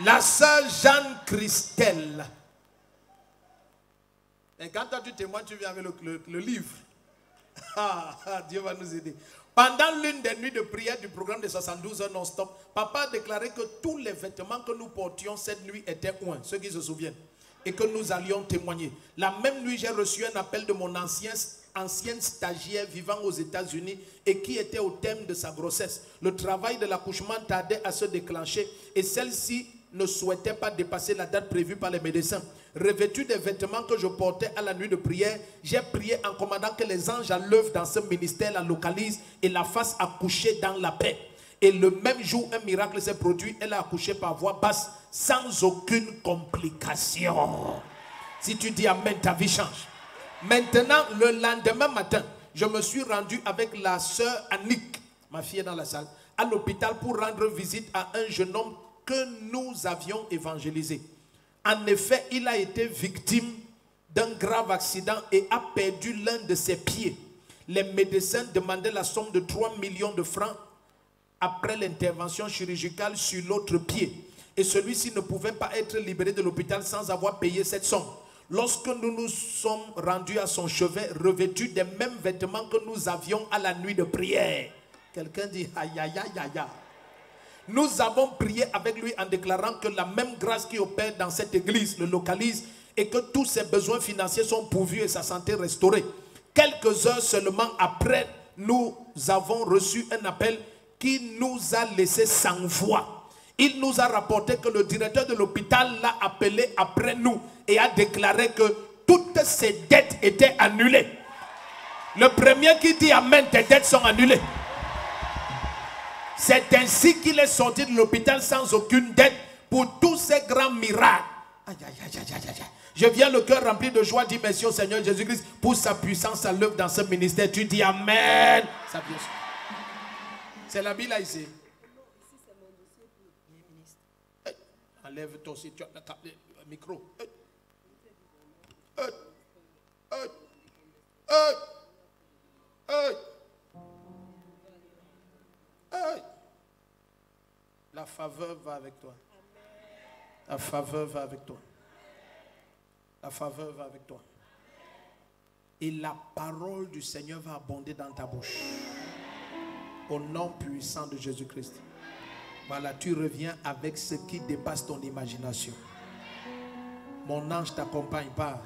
La sœur Jeanne Christelle. Et quand toi tu témoignes, tu viens avec le livre. Dieu va nous aider. Pendant l'une des nuits de prière du programme de 72 heures non-stop, papa a déclaré que tous les vêtements que nous portions cette nuit étaient oints, ceux qui se souviennent, et que nous allions témoigner. La même nuit, j'ai reçu un appel de mon ancienne stagiaire vivant aux États-Unis et qui était au thème de sa grossesse. Le travail de l'accouchement tardait à se déclencher et celle-ci ne souhaitait pas dépasser la date prévue par les médecins. Revêtu des vêtements que je portais à la nuit de prière, j'ai prié en commandant que les anges à l'œuvre dans ce ministère la localisent et la fassent accoucher dans la paix. Et le même jour, un miracle s'est produit. Elle a accouché par voie basse, sans aucune complication. Si tu dis amen, ta vie change. Maintenant, le lendemain matin, je me suis rendu avec la sœur Annick, ma fille est dans la salle, à l'hôpital pour rendre visite à un jeune homme que nous avions évangélisé. En effet, il a été victime d'un grave accident et a perdu l'un de ses pieds. Les médecins demandaient la somme de 3 millions de francs après l'intervention chirurgicale sur l'autre pied. Et celui-ci ne pouvait pas être libéré de l'hôpital sans avoir payé cette somme. Lorsque nous nous sommes rendus à son chevet, revêtus des mêmes vêtements que nous avions à la nuit de prière. Quelqu'un dit aïe aïe aïe aïe aïe. Nous avons prié avec lui en déclarant que la même grâce qui opère dans cette église le localise et que tous ses besoins financiers sont pourvus et sa santé restaurée. Quelques heures seulement après, nous avons reçu un appel qui nous a laissé sans voix. Il nous a rapporté que le directeur de l'hôpital l'a appelé après nous et a déclaré que toutes ses dettes étaient annulées. Le premier qui dit amen, tes dettes sont annulées. C'est ainsi qu'il est sorti de l'hôpital sans aucune dette pour tous ces grands miracles. Aïe, aïe, aïe, aïe, aïe, aïe. Je viens le cœur rempli de joie, dis merci au Seigneur Jésus-Christ pour sa puissance à l'œuvre dans ce ministère. Tu dis amen. C'est la Bible là ici. Enlève-toi aussi, tu as le micro. La faveur va avec toi. La faveur va avec toi. La faveur va avec toi. Et la parole du Seigneur va abonder dans ta bouche. Au nom puissant de Jésus-Christ. Voilà, tu reviens avec ce qui dépasse ton imagination. Mon ange t'accompagne, pas.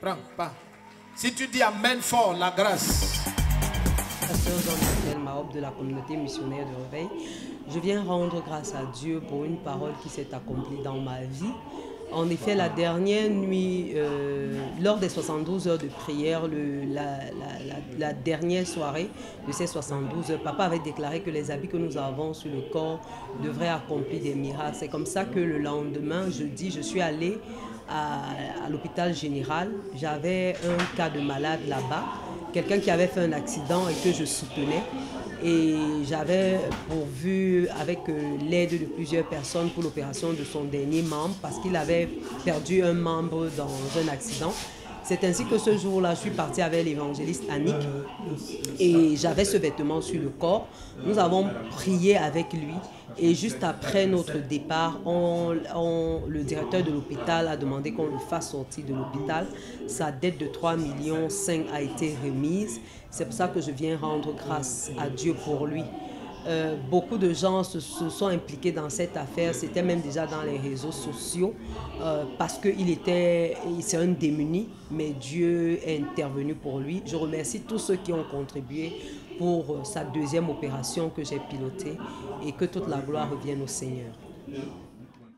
Prends, pas. Si tu dis amen fort, la grâce. Pasteur Jean-Michel Mahob de la communauté missionnaire de Réveil. Je viens rendre grâce à Dieu pour une parole qui s'est accomplie dans ma vie. En effet, la dernière nuit, lors des 72 heures de prière, la dernière soirée de ces 72 heures, papa avait déclaré que les habits que nous avons sur le corps devraient accomplir des miracles. C'est comme ça que le lendemain, jeudi, je suis allée à l'hôpital général. J'avais un cas de malade là-bas, quelqu'un qui avait fait un accident et que je soutenais. Et j'avais pourvu avec l'aide de plusieurs personnes pour l'opération de son dernier membre parce qu'il avait perdu un membre dans un accident. C'est ainsi que ce jour-là, je suis partie avec l'évangéliste Annick et j'avais ce vêtement sur le corps. Nous avons prié avec lui et juste après notre départ, le directeur de l'hôpital a demandé qu'on le fasse sortir de l'hôpital. Sa dette de 3,5 millions a été remise. C'est pour ça que je viens rendre grâce à Dieu pour lui. Beaucoup de gens se sont impliqués dans cette affaire, c'était même déjà dans les réseaux sociaux parce que c'est un démuni, mais Dieu est intervenu pour lui. Je remercie tous ceux qui ont contribué pour sa deuxième opération que j'ai pilotée et que toute la gloire revienne au Seigneur.